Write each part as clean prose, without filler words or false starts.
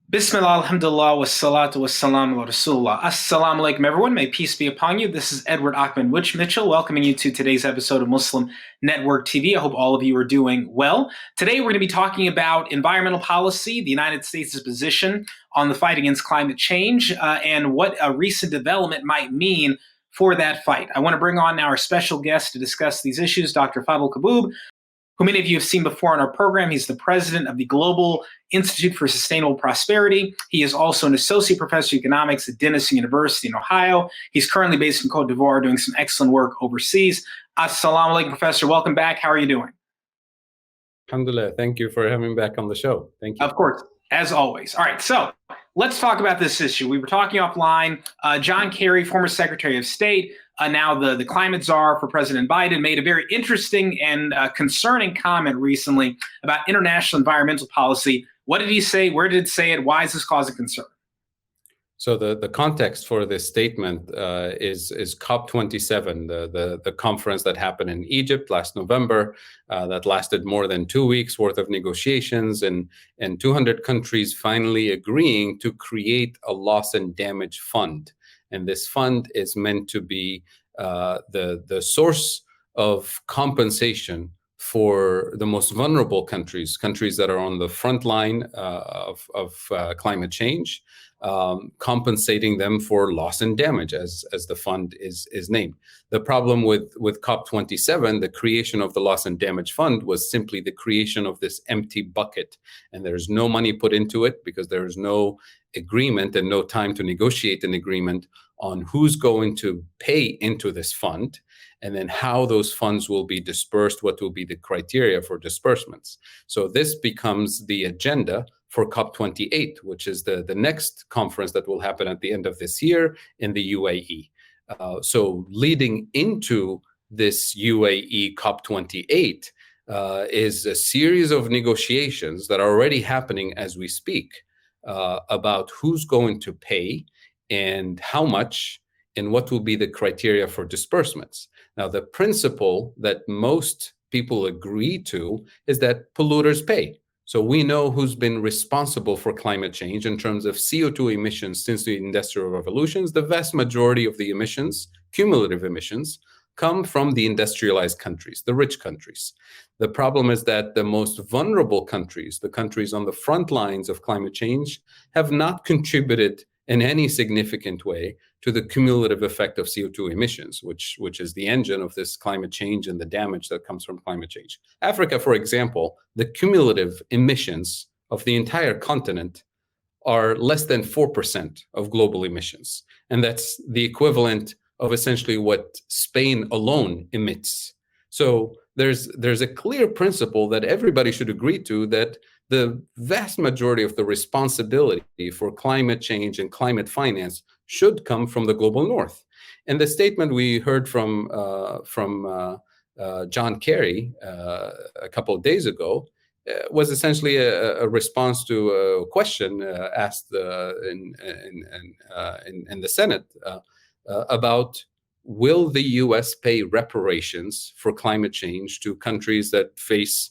Bismillah, alhamdulillah, wassalatu wassalam ala rasulullah. Assalamu alaikum, everyone. May peace be upon you. This is Edward Ahmed Mitchell welcoming you to today's episode of Muslim Network TV. I hope all of you are doing well. Today, we're going to be talking about environmental policy, the United States' position on the fight against climate change, and what a recent development might mean for that fight. I want to bring on our special guest to discuss these issues, Dr. Fadhel Kaboub, who many of you have seen before on our program. He's the president of the Global Institute for Sustainable Prosperity. He is also an associate professor of economics at Denison University in Ohio. He's currently based in Cote d'Ivoire doing some excellent work overseas. Assalamu alaikum, Professor. Welcome back. How are you doing? Alhamdulillah. Thank you for having me back on the show. Thank you. Of course, as always. All right, so let's talk about this issue. We were talking offline. John Kerry, former Secretary of State, now the climate czar for President Biden, made a very interesting and concerning comment recently about international environmental policy. What did he say? Where did it say it? Why is this causing concern? So the context for this statement is Cop27, the conference that happened in Egypt last November, that lasted more than 2 weeks worth of negotiations, and 200 countries finally agreeing to create a loss and damage fund. And this fund is meant to be the source of compensation for the most vulnerable countries that are on the front line of climate change, compensating them for loss and damage, as the fund is named. The problem with COP27, the creation of the loss and damage fund, was simply the creation of this empty bucket, and there's no money put into it because there is no agreement and no time to negotiate an agreement on who's going to pay into this fund, and then how those funds will be dispersed, what will be the criteria for disbursements. So this becomes the agenda for COP28, which is the next conference that will happen at the end of this year in the UAE. So leading into this UAE COP28 is a series of negotiations that are already happening as we speak about who's going to pay and how much and what will be the criteria for disbursements. Now, the principle that most people agree to is that polluters pay. So we know who's been responsible for climate change in terms of CO2 emissions since the Industrial Revolutions. The vast majority of the emissions, cumulative emissions, come from the industrialized countries, the rich countries. The problem is that the most vulnerable countries, the countries on the front lines of climate change, have not contributed in any significant way to the cumulative effect of CO2 emissions, which is the engine of this climate change and the damage that comes from climate change. Africa, for example, the cumulative emissions of the entire continent are less than 4% of global emissions. And that's the equivalent of essentially what Spain alone emits. So there's a clear principle that everybody should agree to, that the vast majority of the responsibility for climate change and climate finance should come from the global north. And the statement we heard from John Kerry a couple of days ago was essentially a response to a question asked in the Senate about, will the U.S. pay reparations for climate change to countries that face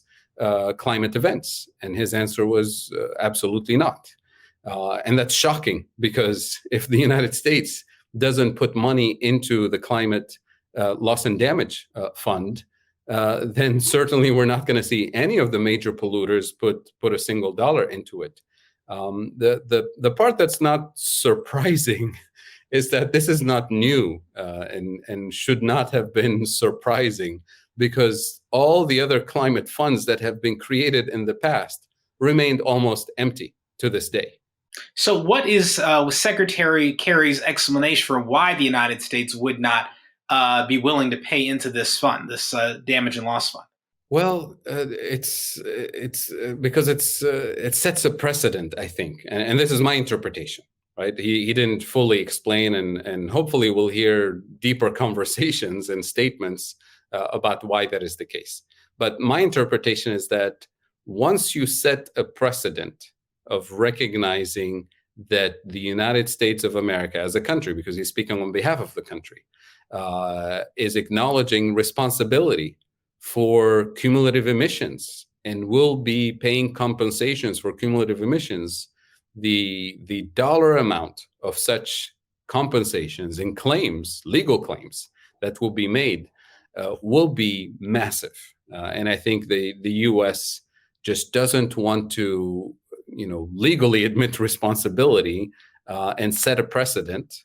climate events? And his answer was absolutely not. And that's shocking, because if the United States doesn't put money into the climate loss and damage fund, then certainly we're not going to see any of the major polluters put a single dollar into it. The part that's not surprising is that this is not new and should not have been surprising, because all the other climate funds that have been created in the past remained almost empty to this day. So what is Secretary Kerry's explanation for why the United States would not be willing to pay into this fund, this damage and loss fund? Well, it's because it sets a precedent, I think, and this is my interpretation. Right? He didn't fully explain, and hopefully we'll hear deeper conversations and statements about why that is the case. But my interpretation is that once you set a precedent of recognizing that the United States of America as a country, because he's speaking on behalf of the country, is acknowledging responsibility for cumulative emissions and will be paying compensations for cumulative emissions, the dollar amount of such compensations and claims, legal claims, that will be made will be massive. And I think the U.S. just doesn't want to, legally admit responsibility and set a precedent.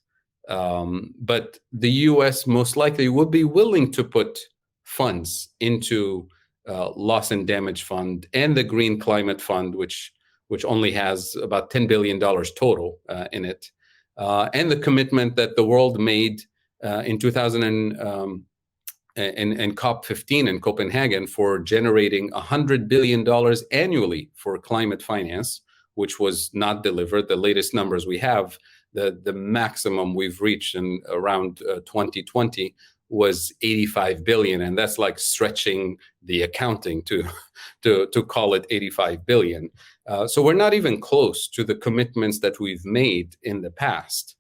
But the U.S. most likely would be willing to put funds into loss and damage fund and the Green Climate Fund, which only has about $10 billion total in it, and the commitment that the world made in 2000 and COP15 in Copenhagen for generating $100 billion annually for climate finance, which was not delivered. The latest numbers we have, the maximum we've reached in around 2020 was 85 billion, and that's like stretching the accounting to call it 85 billion. So we're not even close to the commitments that we've made in the past.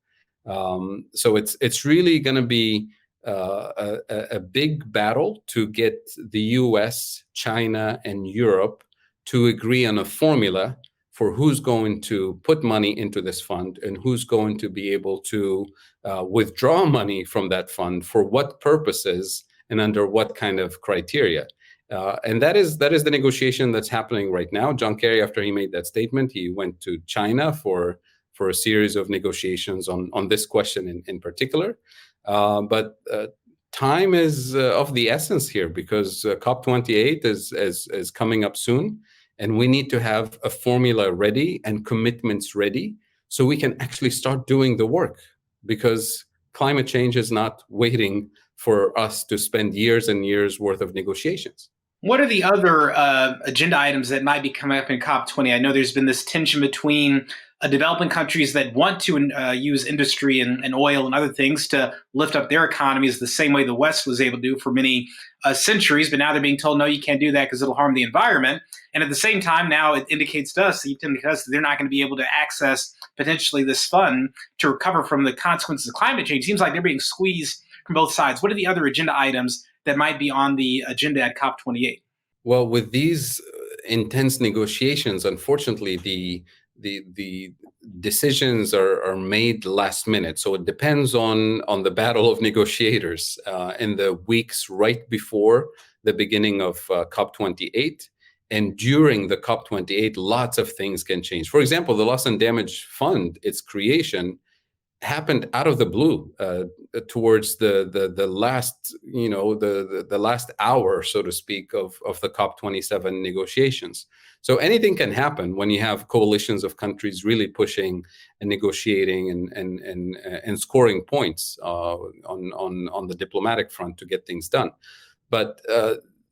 So it's really going to be a big battle to get the US, China, and Europe to agree on a formula for who's going to put money into this fund and who's going to be able to withdraw money from that fund, for what purposes and under what kind of criteria. And that is the negotiation that's happening right now. John Kerry, after he made that statement, he went to China for a series of negotiations on this question in particular. But time is of the essence here, because COP28 is coming up soon, and we need to have a formula ready and commitments ready so we can actually start doing the work, because climate change is not waiting for us to spend years and years worth of negotiations. What are the other agenda items that might be coming up in COP20? I know there's been this tension between developing countries that want to use industry and oil and other things to lift up their economies the same way the West was able to do for many centuries. But now they're being told, no, you can't do that because it'll harm the environment. And at the same time, now it indicates to us that they're not going to be able to access potentially this fund to recover from the consequences of climate change. It seems like they're being squeezed from both sides. What are the other agenda items that might be on the agenda at COP28? Well, with these intense negotiations, unfortunately, the decisions are made last minute. So it depends on the battle of negotiators in the weeks right before the beginning of COP28. And during the COP28, lots of things can change. For example, the Loss and Damage Fund, its creation, happened out of the blue towards the last, the last hour, so to speak, of the COP27 negotiations. So anything can happen when you have coalitions of countries really pushing and negotiating and scoring points on the diplomatic front to get things done. But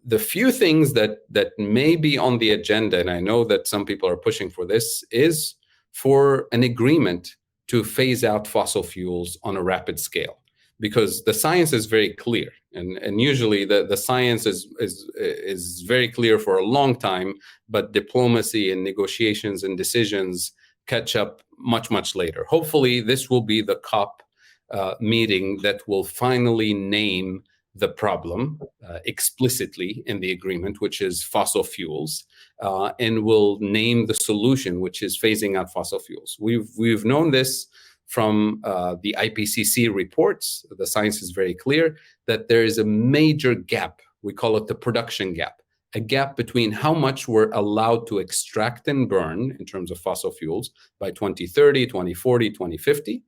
the few things that may be on the agenda, and I know that some people are pushing for this, is for an agreement to phase out fossil fuels on a rapid scale, because the science is very clear, and usually the science is very clear for a long time, but diplomacy and negotiations and decisions catch up much later. Hopefully, this will be the COP meeting that will finally name the problem explicitly in the agreement, which is fossil fuels, and will name the solution, which is phasing out fossil fuels. We've known this from the IPCC reports. The science is very clear that there is a major gap. We call it the production gap, a gap between how much we're allowed to extract and burn in terms of fossil fuels by 2030, 2040, 2050.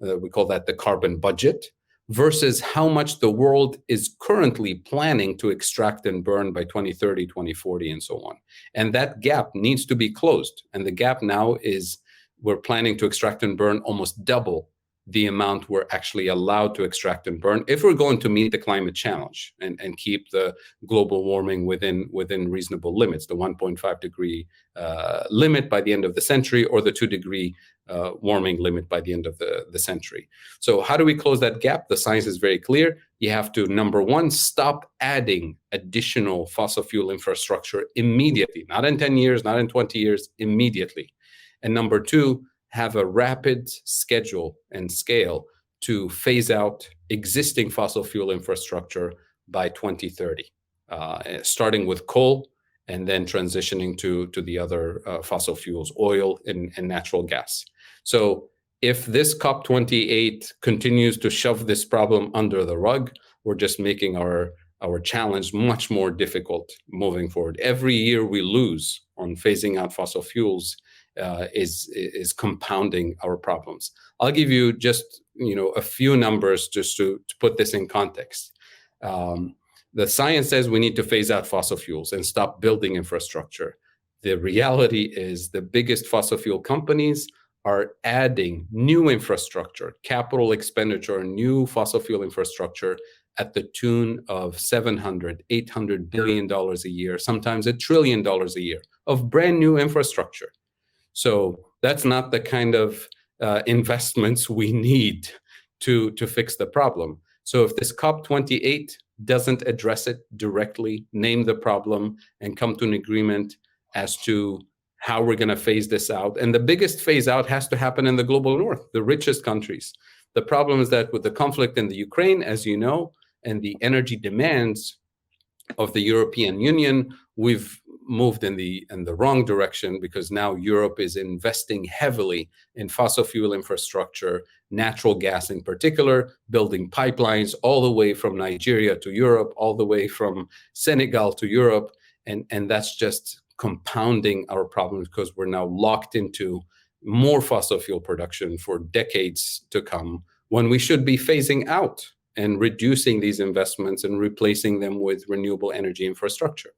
We call that the carbon budget, versus how much the world is currently planning to extract and burn by 2030, 2040, and so on. And that gap needs to be closed. And the gap now is we're planning to extract and burn almost double the amount we're actually allowed to extract and burn if we're going to meet the climate challenge and keep the global warming within reasonable limits, the 1.5 degree limit by the end of the century, or the 2 degree warming limit by the end of the century. So how do we close that gap? The science is very clear. You have to, number one, stop adding additional fossil fuel infrastructure immediately, not in 10 years, not in 20 years, immediately. And number two, have a rapid schedule and scale to phase out existing fossil fuel infrastructure by 2030, starting with coal and then transitioning to the other fossil fuels, oil and natural gas. So if this COP28 continues to shove this problem under the rug, we're just making our challenge much more difficult moving forward. Every year we lose on phasing out fossil fuels is compounding our problems. I'll give you just a few numbers just to put this in context. The science says we need to phase out fossil fuels and stop building infrastructure. The reality is the biggest fossil fuel companies are adding new infrastructure, capital expenditure, new fossil fuel infrastructure at the tune of $700, $800 billion a year, sometimes $1 trillion a year of brand new infrastructure. So that's not the kind of investments we need to fix the problem. So if this COP28 doesn't address it directly, name the problem, and come to an agreement as to how we're going to phase this out. And the biggest phase out has to happen in the global north, the richest countries. The problem is that with the conflict in the Ukraine, as you know, and the energy demands of the European Union, we've moved in the wrong direction, because now Europe is investing heavily in fossil fuel infrastructure, natural gas in particular, building pipelines all the way from Nigeria to Europe, all the way from Senegal to Europe. And that's just compounding our problems, because we're now locked into more fossil fuel production for decades to come, when we should be phasing out and reducing these investments and replacing them with renewable energy infrastructure.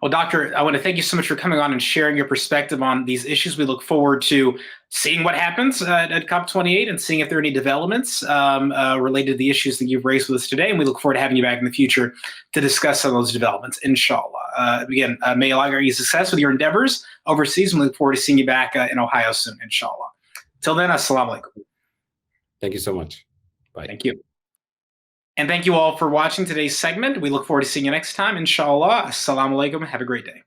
Well, Doctor, I want to thank you so much for coming on and sharing your perspective on these issues. We look forward to seeing what happens at COP28 and seeing if there are any developments related to the issues that you've raised with us today. And we look forward to having you back in the future to discuss some of those developments, inshallah. Again, may Allah grant you success with your endeavors overseas, and we look forward to seeing you back in Ohio soon, inshallah. Till then, assalamu alaikum. Thank you so much. Bye. Thank you. And thank you all for watching today's segment. We look forward to seeing you next time, inshallah. Assalamu alaikum. Have a great day.